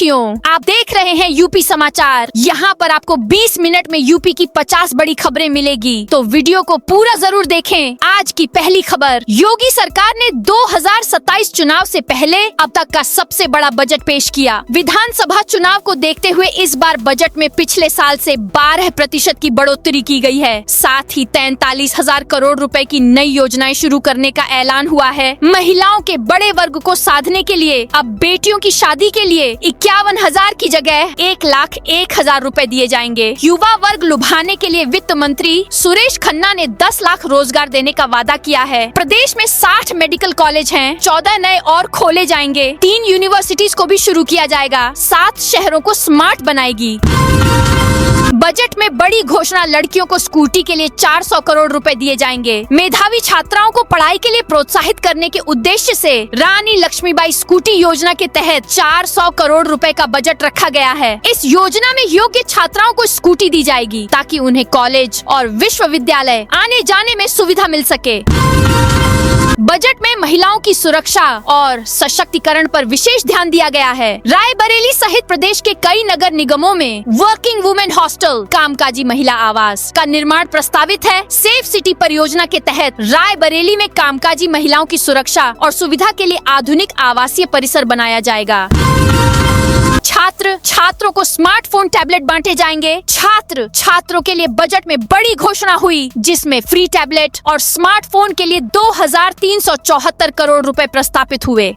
साथियों, आप देख रहे हैं यूपी समाचार। यहाँ पर आपको 20 मिनट में यूपी की 50 बड़ी खबरें मिलेगी, तो वीडियो को पूरा जरूर देखें। आज की पहली खबर, योगी सरकार ने 2027 चुनाव से पहले अब तक का सबसे बड़ा बजट पेश किया। विधानसभा चुनाव को देखते हुए इस बार बजट में पिछले साल से 12% की बढ़ोतरी की गई है। साथ ही 43,000 करोड़ रुपए की नई योजनाएं शुरू करने का ऐलान हुआ है। महिलाओं के बड़े वर्ग को साधने के लिए अब बेटियों की शादी के लिए 51,000 की जगह 1,01,000 रुपए दिए जाएंगे। युवा वर्ग लुभाने के लिए वित्त मंत्री सुरेश खन्ना ने 10 लाख रोजगार देने का वादा किया है। प्रदेश में 60 मेडिकल कॉलेज हैं, 14 नए और खोले जाएंगे। 3 यूनिवर्सिटीज को भी शुरू किया जाएगा। 7 शहरों को स्मार्ट बनाएगी। बजट में बड़ी घोषणा, लड़कियों को स्कूटी के लिए 400 करोड़ रुपए दिए जाएंगे। मेधावी छात्राओं को पढ़ाई के लिए प्रोत्साहित करने के उद्देश्य से रानी लक्ष्मीबाई स्कूटी योजना के तहत 400 करोड़ रुपए का बजट रखा गया है। इस योजना में योग्य छात्राओं को स्कूटी दी जाएगी ताकि उन्हें कॉलेज और विश्वविद्यालय आने जाने में सुविधा मिल सके। बजट में महिलाओं की सुरक्षा और सशक्तिकरण पर विशेष ध्यान दिया गया है। रायबरेली सहित प्रदेश के कई नगर निगमों में वर्किंग वुमेन हॉस्टल, कामकाजी महिला आवास का निर्माण प्रस्तावित है। सेफ सिटी परियोजना के तहत रायबरेली में कामकाजी महिलाओं की सुरक्षा और सुविधा के लिए आधुनिक आवासीय परिसर बनाया जाएगा। छात्रों को स्मार्टफोन टैबलेट बांटे जाएंगे। छात्रों के लिए बजट में बड़ी घोषणा हुई, जिसमें फ्री टैबलेट और स्मार्टफोन के लिए 2,374 करोड़ रुपए प्रस्तावित हुए।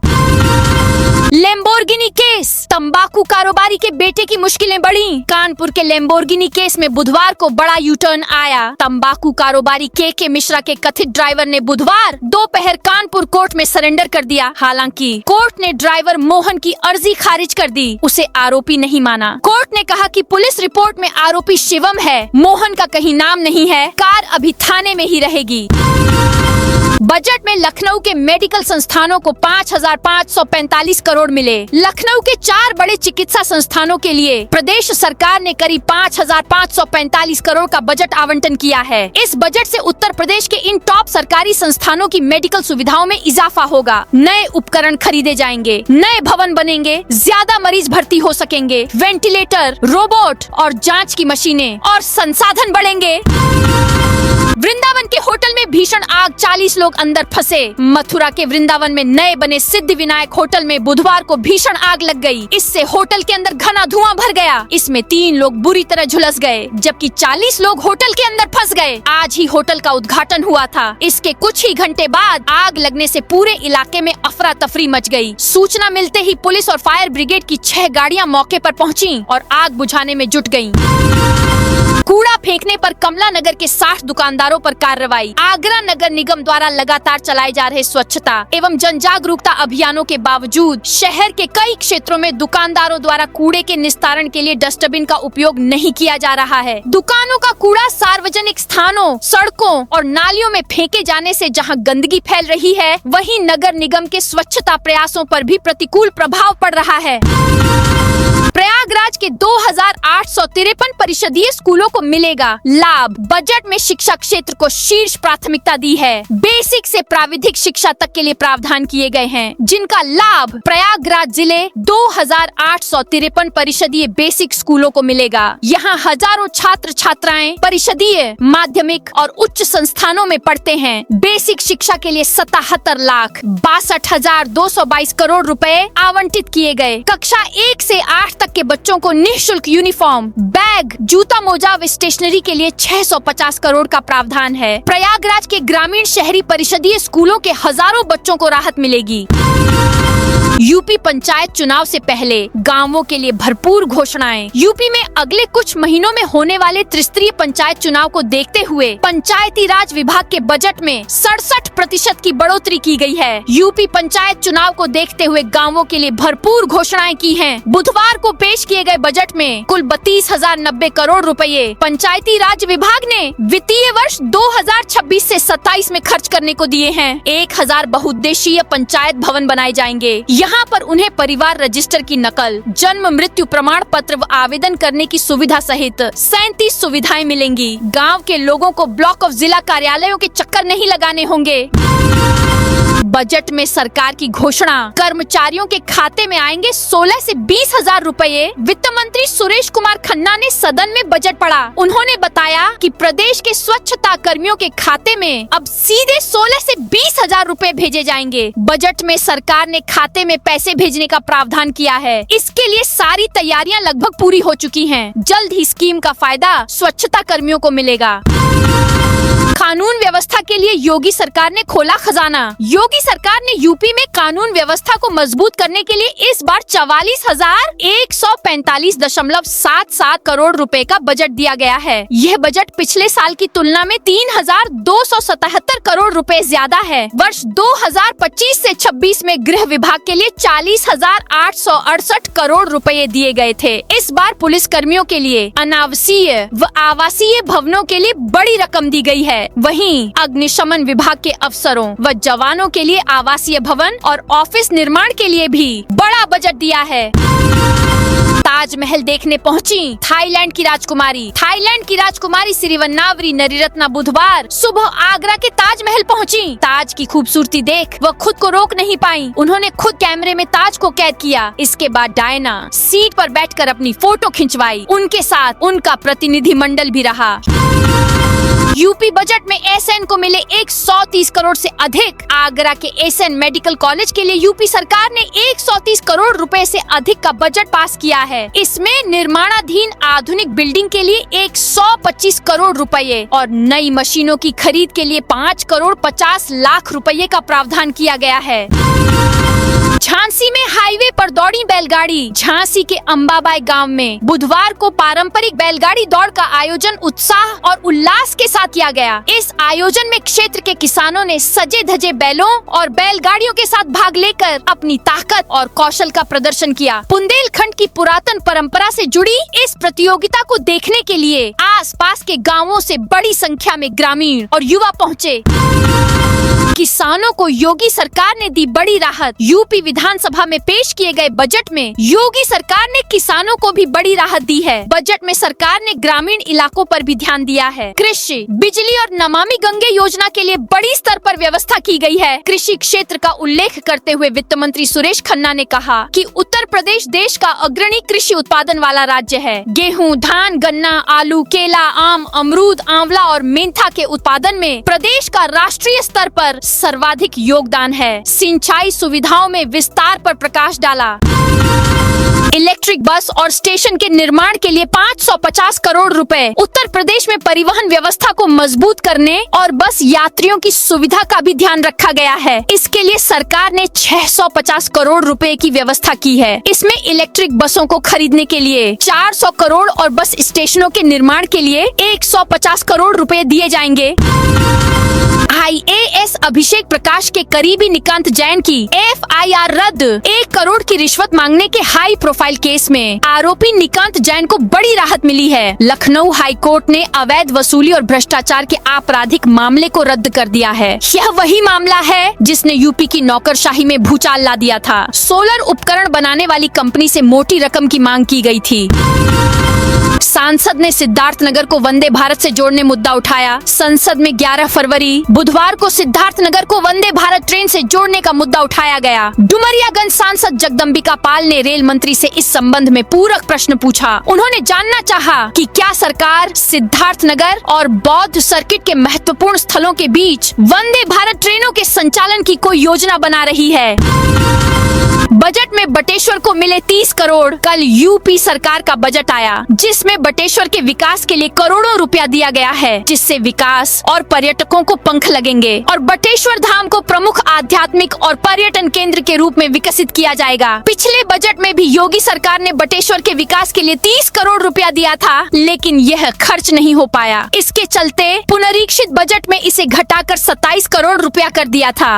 लेम्बोर्गिनी केस, तंबाकू कारोबारी के बेटे की मुश्किलें बढ़ी। कानपुर के लेम्बोर्गिनी केस में बुधवार को बड़ा यूटर्न आया। तंबाकू कारोबारी के मिश्रा के कथित ड्राइवर ने बुधवार दोपहर कानपुर कोर्ट में सरेंडर कर दिया। हालांकि कोर्ट ने ड्राइवर मोहन की अर्जी खारिज कर दी, उसे आरोपी नहीं माना। कोर्ट ने कहा कि पुलिस रिपोर्ट में आरोपी शिवम है, मोहन का कहीं नाम नहीं है। कार अभी थाने में ही रहेगी। बजट में लखनऊ के मेडिकल संस्थानों को 5,545 करोड़ मिले। लखनऊ के 4 बड़े चिकित्सा संस्थानों के लिए प्रदेश सरकार ने करीब 5,545 करोड़ का बजट आवंटन किया है। इस बजट से उत्तर प्रदेश के इन टॉप सरकारी संस्थानों की मेडिकल सुविधाओं में इजाफा होगा। नए उपकरण खरीदे जाएंगे, नए भवन बनेंगे, ज्यादा मरीज भर्ती हो सकेंगे, वेंटिलेटर, रोबोट और जाँच की मशीनें और संसाधन बढ़ेंगे। वृंदावन के होटल में भीषण आग, 40 लोग अंदर फंसे। मथुरा के वृंदावन में नए बने सिद्धि विनायक होटल में बुधवार को भीषण आग लग गई। इससे होटल के अंदर घना धुआं भर गया। इसमें 3 लोग बुरी तरह झुलस गए, जबकि 40 लोग होटल के अंदर फंस गए। आज ही होटल का उद्घाटन हुआ था। इसके कुछ ही घंटे बाद आग लगने से पूरे इलाके में अफरा तफरी मच गई। सूचना मिलते ही पुलिस और फायर ब्रिगेड की 6 गाड़ियां मौके पर पहुंची और आग बुझाने में जुट गईं। कूड़ा फेंकने पर कमला नगर के 60 दुकानदारों पर कार्रवाई। आगरा नगर निगम द्वारा लगातार चलाए जा रहे स्वच्छता एवं जन जागरूकता अभियानों के बावजूद शहर के कई क्षेत्रों में दुकानदारों द्वारा कूड़े के निस्तारण के लिए डस्टबिन का उपयोग नहीं किया जा रहा है। दुकानों का कूड़ा सार्वजनिक स्थानों, सड़कों और नालियों में फेंके जाने से जहां गंदगी फैल रही है, वहीं नगर निगम के स्वच्छता प्रयासों पर भी प्रतिकूल प्रभाव पड़ रहा है। प्रयागराज के 2,853 परिषदीय स्कूलों को मिलेगा लाभ। बजट में शिक्षा क्षेत्र को शीर्ष प्राथमिकता दी है। बेसिक से प्राविधिक शिक्षा तक के लिए प्रावधान किए गए हैं, जिनका लाभ प्रयागराज जिले 2,853 परिषदीय बेसिक स्कूलों को मिलेगा। यहाँ हजारों छात्र छात्राएं परिषदीय, माध्यमिक और उच्च संस्थानों में पढ़ते हैं। बेसिक शिक्षा के लिए 77,62,222 करोड़ रुपए आवंटित किए गए। कक्षा 1 से 8 तक के बच्चों को निःशुल्क यूनिफॉर्म, बैग, जूता, मोजा व स्टेशनरी के लिए 650 करोड़ का प्रावधान है। प्रयागराज के ग्रामीण शहरी परिषदीय स्कूलों के हजारों बच्चों को राहत मिलेगी। यूपी पंचायत चुनाव से पहले गांवों के लिए भरपूर घोषणाएं। यूपी में अगले कुछ महीनों में होने वाले त्रिस्तरीय पंचायत चुनाव को देखते हुए पंचायती राज विभाग के बजट में 67% की बढ़ोतरी की गई है। यूपी पंचायत चुनाव को देखते हुए गांवों के लिए भरपूर घोषणाएं की हैं। बुधवार को पेश किए गए बजट में कुल 32,090 करोड़ रुपए पंचायती राज विभाग ने वित्तीय वर्ष 2026 से 27 में खर्च करने को दिए हैं। 1,000 बहुउद्देशीय पंचायत भवन बनाए जाएंगे। यहाँ पर उन्हें परिवार रजिस्टर की नकल, जन्म मृत्यु प्रमाण पत्र व आवेदन करने की सुविधा सहित 37 सुविधाएं मिलेंगी। गांव के लोगों को ब्लॉक ऑफ जिला कार्यालयों के चक्कर नहीं लगाने होंगे। बजट में सरकार की घोषणा, कर्मचारियों के खाते में आएंगे 16 से 20 हजार रुपए। वित्त मंत्री सुरेश कुमार खन्ना ने सदन में बजट पढ़ा। उन्होंने बताया कि प्रदेश के स्वच्छता कर्मियों के खाते में अब सीधे 16 से 20 हजार रुपए भेजे जाएंगे। बजट में सरकार ने खाते में पैसे भेजने का प्रावधान किया है। इसके लिए सारी तैयारियां लगभग पूरी हो चुकी हैं। जल्द ही स्कीम का फायदा स्वच्छता कर्मियों को मिलेगा। कानून व्यवस्था के लिए योगी सरकार ने खोला खजाना। योगी सरकार ने यूपी में कानून व्यवस्था को मजबूत करने के लिए इस बार 44,145.77 करोड़ रुपए का बजट दिया गया है। यह बजट पिछले साल की तुलना में 3,277 करोड़ रुपए ज्यादा है। वर्ष 2025 से 26 में गृह विभाग के लिए 40,868 करोड़ रुपए दिए गए थे। इस बार पुलिस कर्मियों के लिए अनावासीय व आवासीय भवनों के लिए बड़ी रकम दी गई है। वहीं अग्निशमन विभाग के अफसरों व जवानों के लिए आवासीय भवन और ऑफिस निर्माण के लिए भी बड़ा बजट दिया है। ताजमहल देखने पहुंची थाईलैंड की राजकुमारी। थाईलैंड की राजकुमारी सिरिवन्नावरी नरीरत्ना बुधवार सुबह आगरा के ताजमहल पहुंची। ताज की खूबसूरती देख वह खुद को रोक नहीं पाई। उन्होंने खुद कैमरे में ताज को कैद किया। इसके बाद डायना सीट पर बैठकर अपनी फोटो खिंचवाई। उनके साथ उनका प्रतिनिधि मंडल भी रहा। यूपी बजट में एसएन को मिले 130 करोड़ से अधिक। आगरा के एसएन मेडिकल कॉलेज के लिए यूपी सरकार ने 130 करोड़ रुपए से अधिक का बजट पास किया है। इसमें निर्माणाधीन आधुनिक बिल्डिंग के लिए 125 करोड़ रुपए और नई मशीनों की खरीद के लिए 5 करोड़ 50 लाख रुपए का प्रावधान किया गया है। झांसी में हाईवे पर दौड़ी बैलगाड़ी। झांसी के अंबाबाई गांव में बुधवार को पारंपरिक बैलगाड़ी दौड़ का आयोजन उत्साह और उल्लास के साथ किया गया। इस आयोजन में क्षेत्र के किसानों ने सजे धजे बैलों और बैलगाड़ियों के साथ भाग लेकर अपनी ताकत और कौशल का प्रदर्शन किया। बुंदेलखंड की पुरातन परंपरा से जुड़ी इस प्रतियोगिता को देखने के लिए आसपास के गाँवों से बड़ी संख्या में ग्रामीण और युवा पहुँचे। किसानों को योगी सरकार ने दी बड़ी राहत। यूपी विधानसभा में पेश किए गए बजट में योगी सरकार ने किसानों को भी बड़ी राहत दी है। बजट में सरकार ने ग्रामीण इलाकों पर भी ध्यान दिया है। कृषि, बिजली और नमामि गंगे योजना के लिए बड़ी स्तर पर व्यवस्था की गई है। कृषि क्षेत्र का उल्लेख करते हुए वित्त मंत्री सुरेश खन्ना ने कहा कि उत्तर प्रदेश देश का अग्रणी कृषि उत्पादन वाला राज्य है। गेहूँ, धान, गन्ना, आलू, केला, आम, अमरूद, आंवला और मेंथा के उत्पादन में प्रदेश का राष्ट्रीय स्तर पर सर्वाधिक योगदान है। सिंचाई सुविधाओं में विस्तार पर प्रकाश डाला। इलेक्ट्रिक बस और स्टेशन के निर्माण के लिए 550 करोड़ रुपए। उत्तर प्रदेश में परिवहन व्यवस्था को मजबूत करने और बस यात्रियों की सुविधा का भी ध्यान रखा गया है। इसके लिए सरकार ने 650 करोड़ रुपए की व्यवस्था की है। इसमें इलेक्ट्रिक बसों को खरीदने के लिए 400 करोड़ और बस स्टेशनों के निर्माण के लिए 150 करोड़ रुपए दिए जाएंगे। IAS अभिषेक प्रकाश के करीबी निकांत जैन की FIR रद्द। 1 करोड़ की रिश्वत मांगने के हाई प्रोफाइल केस में आरोपी निकांत जैन को बड़ी राहत मिली है। लखनऊ हाई कोर्ट ने अवैध वसूली और भ्रष्टाचार के आपराधिक मामले को रद्द कर दिया है। यह वही मामला है जिसने यूपी की नौकरशाही में भूचाल ला दिया था। सोलर उपकरण बनाने वाली कंपनी से मोटी रकम की मांग की गई थी। सांसद ने सिद्धार्थनगर को वंदे भारत से जोड़ने मुद्दा उठाया। संसद में 11 फरवरी बुधवार को सिद्धार्थनगर को वंदे भारत ट्रेन से जोड़ने का मुद्दा उठाया गया। डुमरियागंज सांसद जगदम्बिका पाल ने रेल मंत्री से इस संबंध में पूरक प्रश्न पूछा। उन्होंने जानना चाहा कि क्या सरकार सिद्धार्थनगर और बौद्ध सर्किट के महत्वपूर्ण स्थलों के बीच वंदे भारत ट्रेनों के संचालन की कोई योजना बना रही है। बजट में बटेश्वर को मिले 30 करोड़। कल यूपी सरकार का बजट आया जिसमें बटेश्वर के विकास के लिए करोड़ों रुपया दिया गया है, जिससे विकास और पर्यटकों को पंख लगेंगे और बटेश्वर धाम को प्रमुख आध्यात्मिक और पर्यटन केंद्र के रूप में विकसित किया जाएगा। पिछले बजट में भी योगी सरकार ने बटेश्वर के विकास के लिए 30 करोड़ रुपया दिया था, लेकिन यह खर्च नहीं हो पाया। इसके चलते पुनरीक्षित बजट में इसे घटाकर 27 करोड़ रुपया कर दिया था।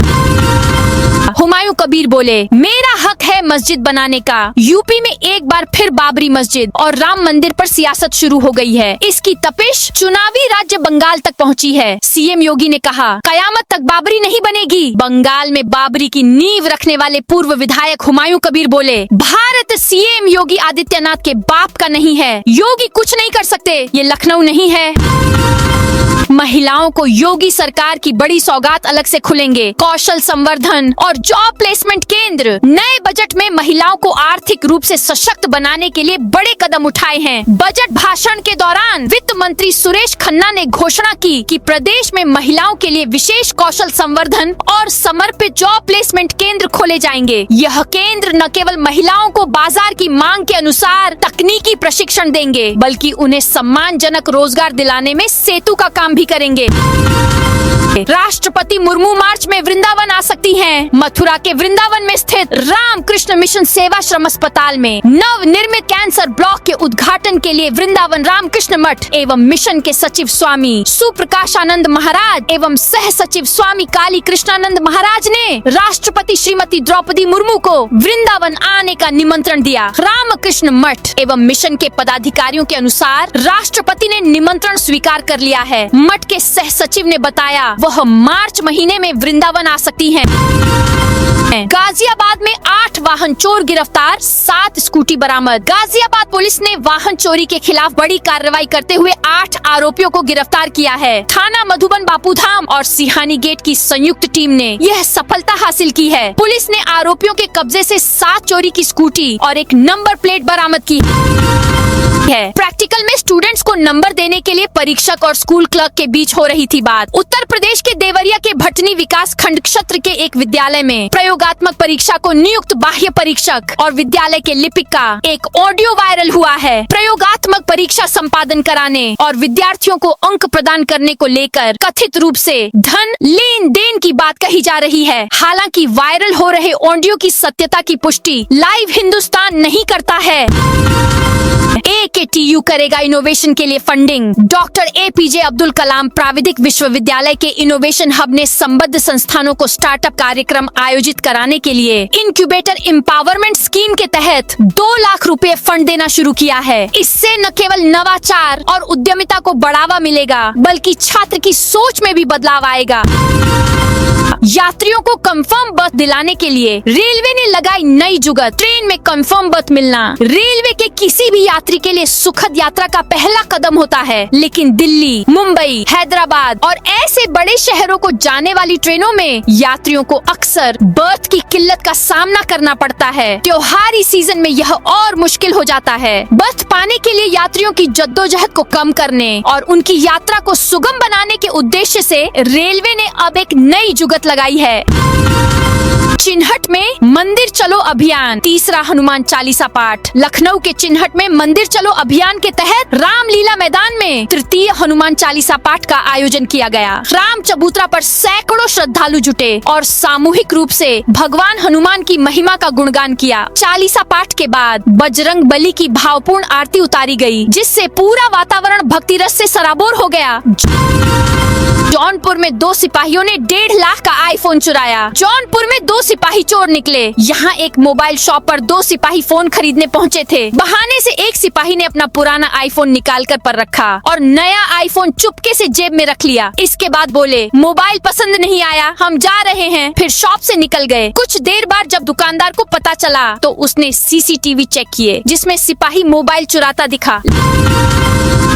हुमायूं कबीर बोले, मेरा हक है मस्जिद बनाने का। यूपी में एक बार फिर बाबरी मस्जिद और राम मंदिर पर सियासत सियासत शुरू हो गई है। इसकी तपिश चुनावी राज्य बंगाल तक पहुंची है। सीएम योगी ने कहा, कयामत तक बाबरी नहीं बनेगी। बंगाल में बाबरी की नींव रखने वाले पूर्व विधायक हुमायूं कबीर बोले, भारत सीएम योगी आदित्यनाथ के बाप का नहीं है। योगी कुछ नहीं कर सकते, ये लखनऊ नहीं है। महिलाओं को योगी सरकार की बड़ी सौगात अलग से खुलेंगे। कौशल संवर्धन और जॉब प्लेसमेंट केंद्र। नए बजट में महिलाओं को आर्थिक रूप से सशक्त बनाने के लिए बड़े कदम उठाए हैं। बजट भाषण के दौरान वित्त मंत्री सुरेश खन्ना ने घोषणा की कि प्रदेश में महिलाओं के लिए विशेष कौशल संवर्धन और समर्पित जॉब प्लेसमेंट केंद्र खोले जाएंगे। यह केंद्र न केवल महिलाओं को बाजार की मांग के अनुसार तकनीकी प्रशिक्षण देंगे, बल्कि उन्हें सम्मानजनक रोजगार दिलाने में सेतु का काम भी करेंगे। राष्ट्रपति मुर्मू मार्च में वृंदावन आ सकती हैं। मथुरा के वृंदावन में स्थित रामकृष्ण मिशन सेवाश्रम अस्पताल में नव निर्मित कैंसर ब्लॉक के उद्घाटन के लिए वृंदावन रामकृष्ण मठ एवं मिशन के सचिव स्वामी सुप्रकाशानंद महाराज एवं सह सचिव स्वामी काली कृष्णानंद महाराज ने राष्ट्रपति श्रीमती द्रौपदी मुर्मू को वृंदावन आने का निमंत्रण दिया। रामकृष्ण मठ एवं मिशन के पदाधिकारियों के अनुसार राष्ट्रपति ने निमंत्रण स्वीकार कर लिया है। मठ के सह सचिव ने बताया वह मार्च महीने में वृंदावन आ सकती हैं। गाजियाबाद में 8 वाहन चोर गिरफ्तार, 7 स्कूटी बरामद। गाजियाबाद पुलिस ने वाहन चोरी के खिलाफ बड़ी कार्रवाई करते हुए 8 आरोपियों को गिरफ्तार किया है। थाना मधुबन बापूधाम और सिहानी गेट की संयुक्त टीम ने यह सफलता हासिल की है। पुलिस ने आरोपियों के कब्जे से 7 चोरी की स्कूटी और एक नंबर प्लेट बरामद की है। प्रैक्टिकल में स्टूडेंट्स को नंबर देने के लिए परीक्षक और स्कूल क्लर्क के बीच हो रही थी बात। उत्तर प्रदेश के देवरिया के भटनी विकास खंड क्षेत्र के एक विद्यालय में प्रयोगात्मक परीक्षा को नियुक्त बाह्य परीक्षक और विद्यालय के लिपिक का एक ऑडियो वायरल हुआ है। प्रयोगात्मक परीक्षा संपादन कराने और विद्यार्थियों को अंक प्रदान करने को लेकर कथित रूप से धन लेन देन की बात कही जा रही है। हालांकि वायरल हो रहे ऑडियो की सत्यता की पुष्टि लाइव हिंदुस्तान नहीं करता है। AKTU करेगा इनोवेशन के लिए funding. Doctor APJ Abdul Kalam प्राविधिक विश्वविद्यालय के इनोवेशन हब ने संबद्ध संस्थानों को स्टार्टअप कार्यक्रम आयोजित कराने के लिए इंक्यूबेटर एम्पावरमेंट स्कीम के तहत 2 लाख रुपए फंड देना शुरू किया है। इससे न केवल नवाचार और उद्यमिता को बढ़ावा मिलेगा, बल्कि छात्र की सोच में भी बदलाव आएगा। यात्रियों को कंफर्म बर्थ दिलाने के लिए रेलवे ने लगाई नई जुगत। ट्रेन में कंफर्म बर्थ मिलना रेलवे के किसी भी यात्री के लिए सुखद यात्रा का पहला कदम होता है, लेकिन दिल्ली, मुंबई, हैदराबाद और ऐसे बड़े शहरों को जाने वाली ट्रेनों में यात्रियों को अक्सर बर्थ की किल्लत का सामना करना पड़ता है। त्योहारी सीजन में यह और मुश्किल हो जाता है। बर्थ पाने के लिए यात्रियों की जद्दोजहद को कम करने और उनकी यात्रा को सुगम बनाने के उद्देश्य से रेलवे ने अब एक नई जुगत लगाई है। चिन्हट में मंदिर चलो अभियान, तीसरा हनुमान चालीसा पाठ। लखनऊ के चिन्हट में मंदिर चलो अभियान के तहत रामलीला मैदान में तृतीय हनुमान चालीसा पाठ का आयोजन किया गया। राम चबूतरा पर सैकड़ों श्रद्धालु जुटे और सामूहिक रूप से भगवान हनुमान की महिमा का गुणगान किया। चालीसा पाठ के बाद बजरंग बली की भावपूर्ण आरती उतारी गई, जिससे पूरा वातावरण भक्ति रस से सराबोर हो गया। जौनपुर में 2 सिपाहियों ने 1.5 लाख का आईफोन चुराया। जौनपुर में 2 सिपाही चोर निकले। यहाँ एक मोबाइल शॉप पर 2 सिपाही फोन खरीदने पहुँचे थे। बहाने से एक सिपाही ने अपना पुराना आईफोन निकाल कर पर रखा और नया आईफोन चुपके से जेब में रख लिया। इसके बाद बोले, मोबाइल पसंद नहीं आया, हम जा रहे हैं। फिर शॉप से निकल गए। कुछ देर बाद जब दुकानदार को पता चला तो उसने CCTV चेक किए, जिसमें सिपाही मोबाइल चुराता दिखा।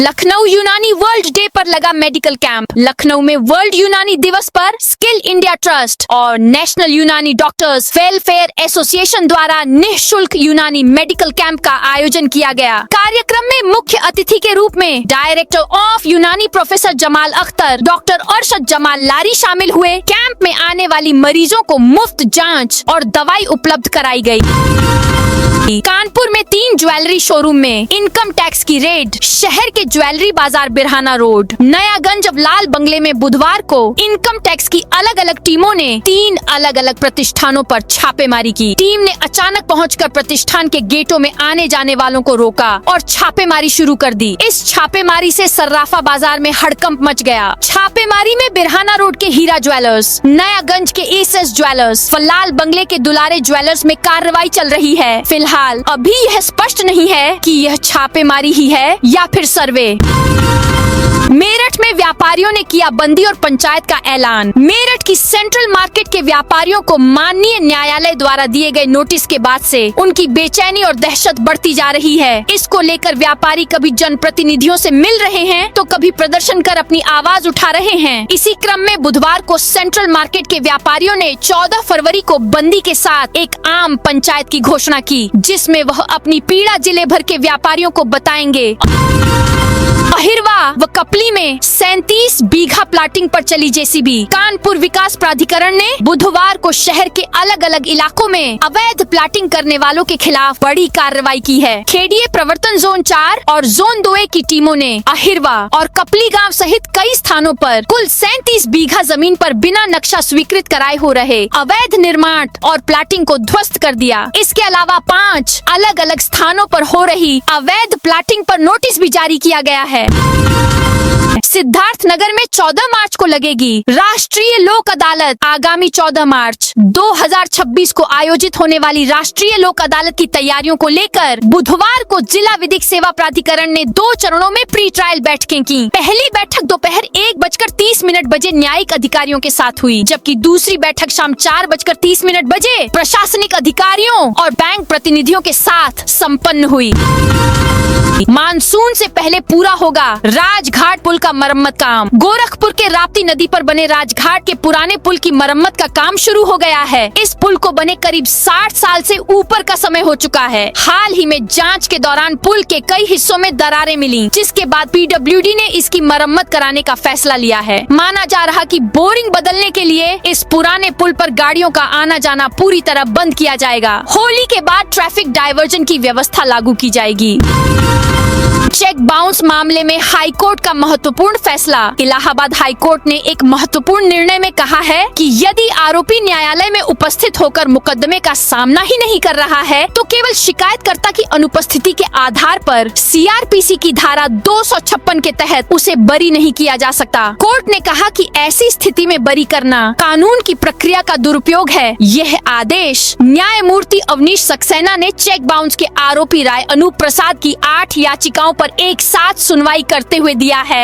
लखनऊ यूनानी वर्ल्ड डे पर लगा मेडिकल कैंप। लखनऊ में वर्ल्ड यूनानी दिवस पर स्किल इंडिया ट्रस्ट और नेशनल यूनानी डॉक्टर्स वेलफेयर एसोसिएशन द्वारा निःशुल्क यूनानी मेडिकल कैंप का आयोजन किया गया। कार्यक्रम में मुख्य अतिथि के रूप में डायरेक्टर ऑफ यूनानी प्रोफेसर जमाल अख्तर, डॉक्टर अरशद जमाल लारी शामिल हुए। कैंप में आने वाली मरीजों को मुफ्त जांच और दवाई उपलब्ध कराई गई। कानपुर में 3 ज्वेलरी शोरूम में इनकम टैक्स की रेड। शहर के ज्वेलरी बाजार बिरहाना रोड, नयागंज लाल बंगले में में बुधवार को इनकम टैक्स की अलग अलग टीमों ने 3 अलग अलग प्रतिष्ठानों पर छापेमारी की। टीम ने अचानक पहुंचकर प्रतिष्ठान के गेटों में आने जाने वालों को रोका और छापेमारी शुरू कर दी। इस छापेमारी से सर्राफा बाजार में हड़कंप मच गया। छापेमारी में बिरहाना रोड के हीरा ज्वेलर्स, नयागंज के एसएस ज्वेलर्स, फलाल बंगले के दुलारे ज्वेलर्स में कार्रवाई चल रही है। फिलहाल अभी यह स्पष्ट नहीं है कि यह छापेमारी ही है या फिर सर्वे। मेरठ में व्यापारियों ने किया बंदी और पंचायत का ऐलान। मेरठ की सेंट्रल मार्केट के व्यापारियों को माननीय न्यायालय द्वारा दिए गए नोटिस के बाद से उनकी बेचैनी और दहशत बढ़ती जा रही है। इसको लेकर व्यापारी कभी जनप्रतिनिधियों से मिल रहे हैं तो कभी प्रदर्शन कर अपनी आवाज उठा रहे हैं। इसी क्रम में बुधवार को सेंट्रल मार्केट के व्यापारियों ने 14 फरवरी को बंदी के साथ एक आम पंचायत की घोषणा की, जिसमें वह अपनी पीड़ा जिले भर के व्यापारियों को बताएंगे। अहिरवा व कपली में 37 बीघा प्लाटिंग पर चली जेसीबी। कानपुर विकास प्राधिकरण ने बुधवार को शहर के अलग अलग इलाकों में अवैध प्लाटिंग करने वालों के खिलाफ बड़ी कार्रवाई की है। खेड़िए प्रवर्तन जोन 4 और जोन 2 की टीमों ने अहिरवा और कपली गांव सहित कई स्थानों पर कुल 37 बीघा जमीन पर बिना नक्शा स्वीकृत कराए हो रहे अवैध निर्माण और प्लाटिंग को ध्वस्त कर दिया। इसके अलावा 5 अलग अलग स्थानों पर हो रही अवैध प्लाटिंग पर नोटिस भी जारी किया गया है। सिद्धार्थ नगर में 14 मार्च को लगेगी राष्ट्रीय लोक अदालत। आगामी 14 मार्च 2026 को आयोजित होने वाली राष्ट्रीय लोक अदालत की तैयारियों को लेकर बुधवार को जिला विधिक सेवा प्राधिकरण ने 2 चरणों में प्री ट्रायल बैठकें की। पहली बैठक दोपहर 1:30 बजे न्यायिक अधिकारियों के साथ हुई, जबकि दूसरी बैठक शाम 4:30 बजे प्रशासनिक अधिकारियों और बैंक प्रतिनिधियों के साथ संपन्न हुई। मानसून से पहले पूरा होगा राजघाट पुल का मरम्मत काम। गोरखपुर के राप्ती नदी पर बने राजघाट के पुराने पुल की मरम्मत का काम शुरू हो गया है। इस पुल को बने करीब 60 साल से ऊपर का समय हो चुका है। हाल ही में जांच के दौरान पुल के कई हिस्सों में दरारें मिली, जिसके बाद पीडब्ल्यूडी ने इसकी मरम्मत कराने का फैसला लिया है। माना जा रहा कि बोरिंग बदलने के लिए इस पुराने पुल पर गाड़ियों का आना जाना पूरी तरह बंद किया जाएगा। होली के बाद ट्रैफिक डायवर्जन की व्यवस्था लागू की जाएगी। चेक बाउंस मामले में हाईकोर्ट का महत्वपूर्ण फैसला। इलाहाबाद हाईकोर्ट ने एक महत्वपूर्ण निर्णय में कहा है कि यदि आरोपी न्यायालय में उपस्थित होकर मुकदमे का सामना ही नहीं कर रहा है तो केवल शिकायतकर्ता की अनुपस्थिति के आधार पर सीआरपीसी की धारा 256 के तहत उसे बरी नहीं किया जा सकता। कोर्ट ने कहा कि ऐसी स्थिति में बरी करना कानून की प्रक्रिया का दुरुपयोग है। यह आदेश न्यायमूर्ति अवनीश सक्सेना ने चेक बाउंस के आरोपी राय अनूप प्रसाद की 8 याचिकाओं पर एक साथ सुनवाई करते हुए दिया है।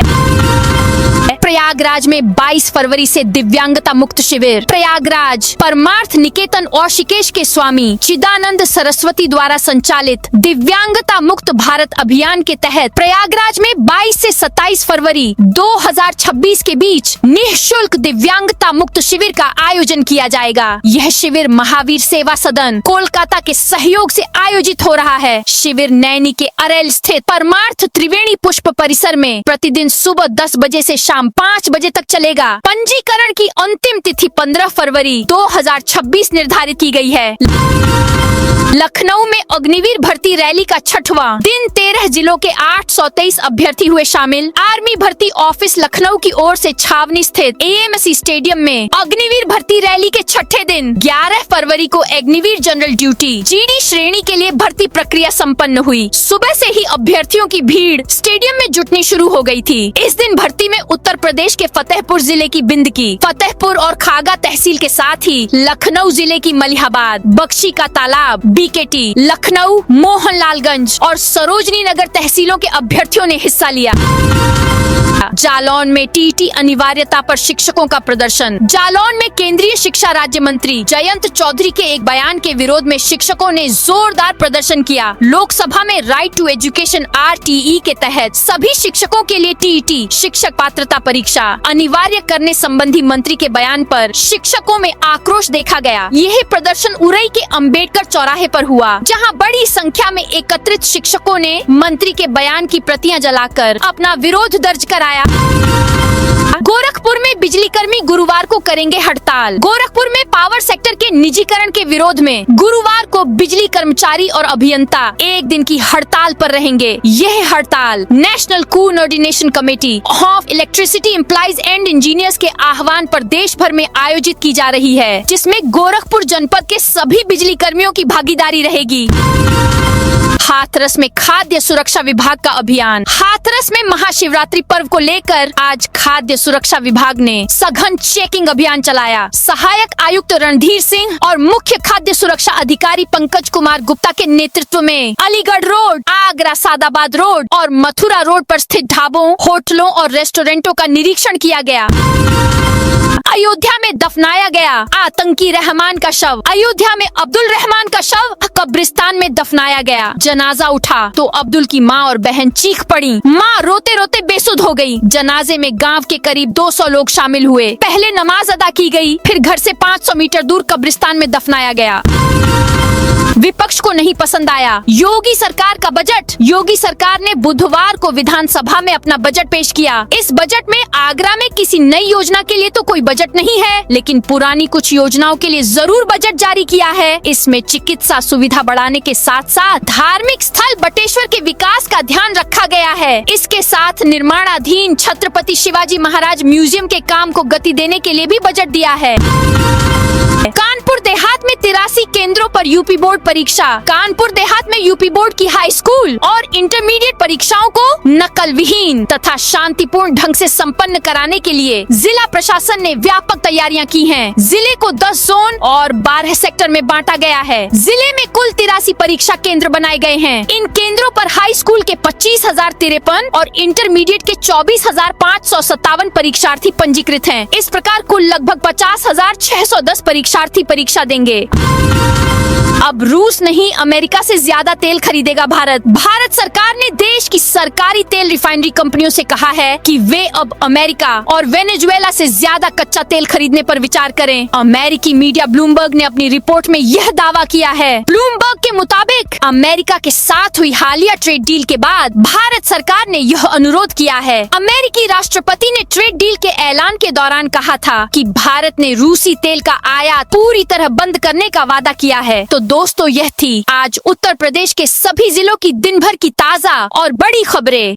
प्रयागराज में 22 फरवरी से दिव्यांगता मुक्त शिविर। प्रयागराज परमार्थ निकेतन और ऋषिकेश के स्वामी चिदानंद सरस्वती द्वारा संचालित दिव्यांगता मुक्त भारत अभियान के तहत प्रयागराज में 22 से 27 फरवरी 2026 के बीच निःशुल्क दिव्यांगता मुक्त शिविर का आयोजन किया जाएगा। यह शिविर महावीर सेवा सदन कोलकाता के सहयोग से आयोजित हो रहा है। शिविर नैनी के अरेल स्थित परमार्थ त्रिवेणी पुष्प परिसर में प्रतिदिन सुबह 10 बजे से शाम 5 बजे तक चलेगा। पंजीकरण की अंतिम तिथि 15 फरवरी 2026 निर्धारित की गई है। लखनऊ में अग्निवीर भर्ती रैली का 6वां दिन 13 जिलों के 823 अभ्यर्थी हुए शामिल। आर्मी भर्ती ऑफिस लखनऊ की ओर से छावनी स्थित एएमसी स्टेडियम में अग्निवीर भर्ती रैली के 6ठे दिन 11 फरवरी को अग्निवीर जनरल ड्यूटी जीडी श्रेणी के लिए भर्ती प्रक्रिया संपन्न हुई। सुबह से ही अभ्यर्थियों की भीड़ स्टेडियम में जुटनी शुरू हो गई थी। इस दिन भर्ती में उत्तर प्रदेश के फतेहपुर जिले की बिंदकी, फतेहपुर और खागा तहसील के साथ ही लखनऊ जिले की मलिहाबाद, बख्शी का तालाब, बीकेटी, लखनऊ, मोहनलालगंज और सरोजनी नगर तहसीलों के अभ्यर्थियों ने हिस्सा लिया। जालौन में टीटी अनिवार्यता पर शिक्षकों का प्रदर्शन। जालौन में केंद्रीय शिक्षा राज्य मंत्री जयंत चौधरी के एक बयान के विरोध में शिक्षकों ने जोरदार प्रदर्शन किया। लोकसभा में राइट टू एजुकेशन RTE के तहत सभी शिक्षकों के लिए टीटी शिक्षक पात्रता परीक्षा अनिवार्य करने संबंधी मंत्री के बयान पर शिक्षकों में आक्रोश देखा गया। यह प्रदर्शन उरई के अंबेडकर चौराहे पर हुआ, जहां बड़ी संख्या में एकत्रित शिक्षकों ने मंत्री के बयान की प्रतियां जलाकर अपना विरोध दर्ज कराया दिखाया। गोरखपुर में बिजली कर्मी गुरुवार को करेंगे हड़ताल। गोरखपुर में पावर सेक्टर के निजीकरण के विरोध में गुरुवार को बिजली कर्मचारी और अभियंता एक दिन की हड़ताल पर रहेंगे। यह हड़ताल national coordination committee of electricity employees and engineers के आह्वान पर देश भर में आयोजित की जा रही है, जिसमें गोरखपुर जनपद के सभी बिजली कर्मियों की भागीदारी रहेगी। हाथरस में खाद्य सुरक्षा विभाग का अभियान। हाथरस में महाशिवरात्रि पर्व को लेकर आज खाद्य सुरक्षा विभाग ने सघन चेकिंग अभियान चलाया। सहायक आयुक्त रणधीर सिंह और मुख्य खाद्य सुरक्षा अधिकारी पंकज कुमार गुप्ता के नेतृत्व में अलीगढ़ रोड, आगरा सादाबाद रोड और मथुरा रोड पर स्थित ढाबों, होटलों और रेस्टोरेंटों का निरीक्षण किया गया। अयोध्या में दफनाया गया आतंकी रहमान का शव। अयोध्या में अब्दुल रहमान का शव कब्रिस्तान में दफनाया गया। जनाजा उठा तो अब्दुल की माँ और बहन चीख पड़ी। माँ रोते रोते बेसुध हो गई। जनाजे में गांव के करीब 200 लोग शामिल हुए। पहले नमाज अदा की गई, फिर घर से 500 मीटर दूर कब्रिस्तान में दफनाया गया। विपक्ष को नहीं पसंद आया योगी सरकार का बजट। योगी सरकार ने बुधवार को विधानसभा में अपना बजट पेश किया। इस बजट में आगरा में किसी नई योजना के लिए तो कोई बजट नहीं है, लेकिन पुरानी कुछ योजनाओं के लिए जरूर बजट जारी किया है। इसमें चिकित्सा सुविधा बढ़ाने के साथ साथ धार्मिक स्थल बटेश्वर के विकास का ध्यान रखा गया है। इसके साथ निर्माणाधीन छत्रपति शिवाजी महाराज म्यूजियम के काम को गति देने के लिए भी बजट दिया है। कानपुर देहात में 83 केंद्रों पर यूपी बोर्ड परीक्षा। कानपुर देहात में यूपी बोर्ड की हाई स्कूल और इंटरमीडिएट परीक्षाओं को नकल विहीन तथा शांतिपूर्ण ढंग से संपन्न कराने के लिए जिला प्रशासन ने व्यापक तैयारियां की हैं। जिले को 10 जोन और 12 सेक्टर में बांटा गया है। जिले में कुल 83 परीक्षा केंद्र बनाए गए हैं। इन केंद्रों पर हाई स्कूल के 25,053 और इंटरमीडिएट के 24,557 परीक्षार्थी पंजीकृत हैं। इस प्रकार कुल लगभग 50,610 परीक्षार्थी परीक्षा देंगे। अब रूस नहीं, अमेरिका से ज्यादा तेल खरीदेगा भारत। भारत सरकार ने देश की सरकारी तेल रिफाइनरी कंपनियों से कहा है कि वे अब अमेरिका और वेनेजुएला से ज्यादा कच्चा तेल खरीदने पर विचार करें। अमेरिकी मीडिया ब्लूमबर्ग ने अपनी रिपोर्ट में यह दावा किया है। ब्लूमबर्ग के मुताबिक अमेरिका के साथ हुई हालिया ट्रेड डील के बाद भारत सरकार ने यह अनुरोध किया है। अमेरिकी राष्ट्रपति ने ट्रेड डील के ऐलान के दौरान कहा था कि भारत ने रूसी तेल का आयात पूरी तरह बंद करने का वादा किया है। तो दोस्तों, यह थी आज उत्तर प्रदेश के सभी जिलों की दिन भर की ताजा और बड़ी खबरें।